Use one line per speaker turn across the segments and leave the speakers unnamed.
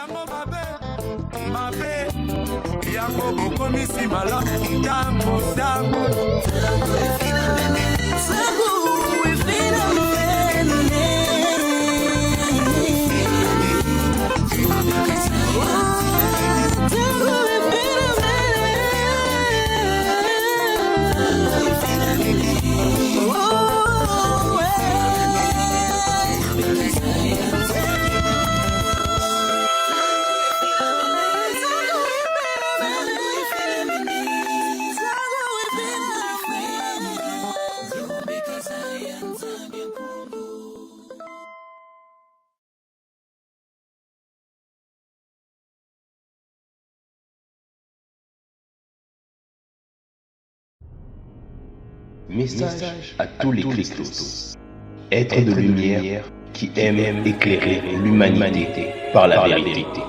yango mabe yango bokomisi malamu tango
Message à tous les Christos. Être de lumière qui aime éclairer l'humanité par la vérité.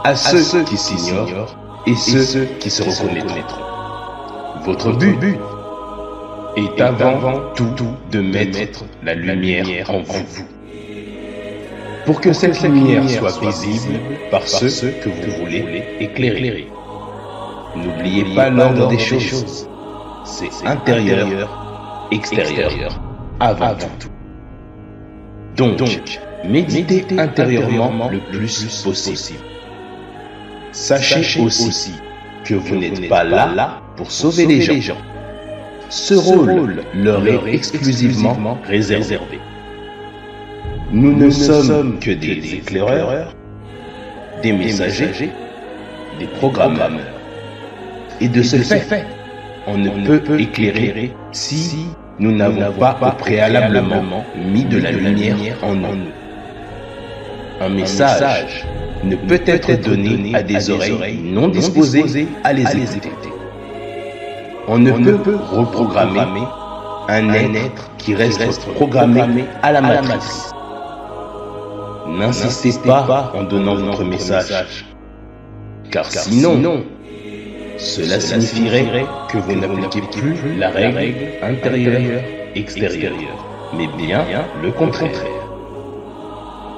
À ceux qui s'ignorent et ceux qui se reconnaîtront. Votre but est avant tout de mettre la lumière en vous. Pour que cette lumière soit visible par ceux que vous voulez éclairer. N'oubliez pas l'ordre des choses. C'est intérieur, extérieur, avant tout. Donc, méditez intérieurement le plus possible. Sachez aussi que vous n'êtes pas là pour sauver les gens. Ce rôle leur est exclusivement réservé. Nous ne sommes que des éclaireurs, des messagers, des programmeurs. Et de ce fait, on ne peut éclairer si nous n'avons pas préalablement mis de la lumière en nous. Un message ne peut être donné à des oreilles non disposées à les écouter. On ne peut reprogrammer un être qui reste programmé à la matrice. N'insistez pas en donnant votre message, car sinon, cela signifierait que vous n'appliquez plus la règle intérieure-extérieure, mais bien le contraire.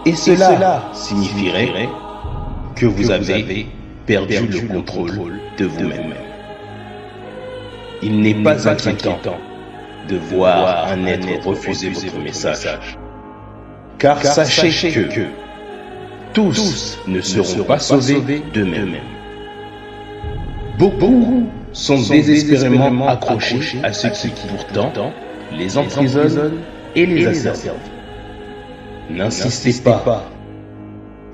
Et cela signifierait que vous avez perdu le contrôle de vous-même. Il n'est pas inquiétant de voir un être refuser votre message, car sachez que tous ne seront pas sauvés d'eux-mêmes. Beaucoup sont désespérément accrochés à ceux qui pourtant les emprisonnent et les asservent. N'insistez pas.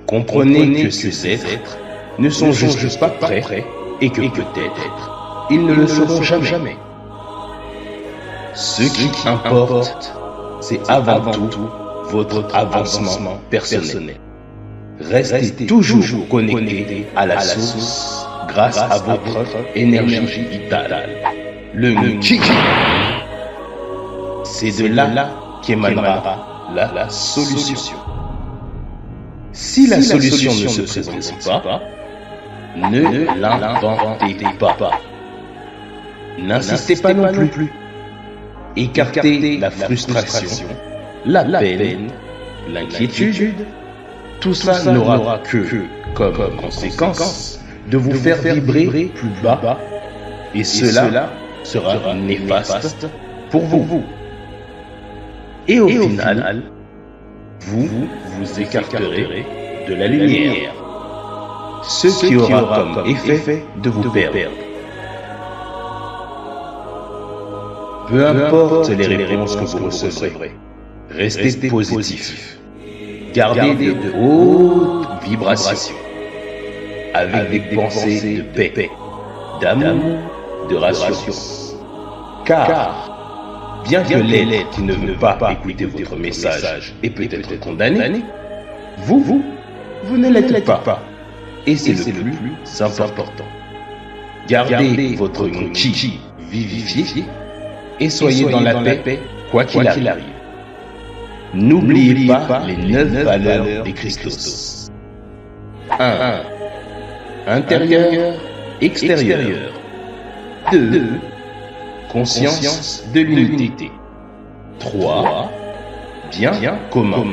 Comprenez que ces êtres ne sont juste pas prêts et que peut-être ils ne le seront jamais. Ce qui importe, c'est avant tout votre avancement personnel. Restez toujours connecté à la source grâce à votre énergie vitale, le Ki. C'est de là qu'émanera la solution. Si la solution ne se présente pas, ne l'inventez pas. N'insistez pas non plus. Écartez la frustration, la peine, l'inquiétude. Tout ça n'aura que comme conséquence de vous faire vibrer plus bas, et cela sera néfaste pour vous. Et au final, vous vous écarterez de la lumière, ce qui aura comme effet de vous perdre. Peu importe les réponses que vous recevrez, restez positif. Gardez de hautes vibrations, avec des pensées de paix, d'amour, de rassurance. Car, bien que l'être qui ne veut pas écouter votre message est peut-être condamné, vous ne l'êtes pas. Et c'est le plus important. Gardez votre Ki vivifié et soyez dans la paix, quoi qu'il arrive. N'oubliez pas les 9 valeurs des Christos. 1. Intérieur, extérieur. 2. Conscience de l'unité. 3. Bien commun.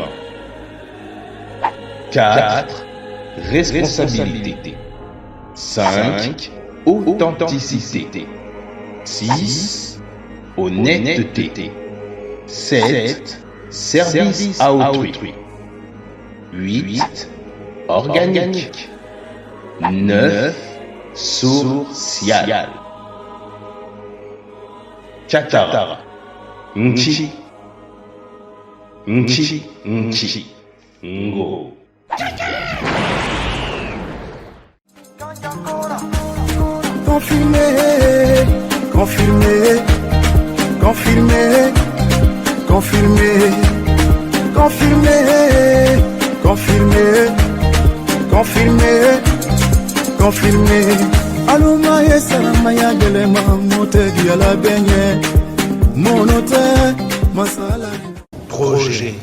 4. responsabilité. 5. Authenticité. 6. Honnêteté. 7. Service à autrui. 8. Organique. 9. Social. Chatara. Nchi. Nchi. Nchi. Ngo.
Confirmé, confirmé, confirmé, confirmé, confirmé, confirmé, confirmé, confirmé. Aluma yesalama ya gelema motegi ala benye monote masala
Projet.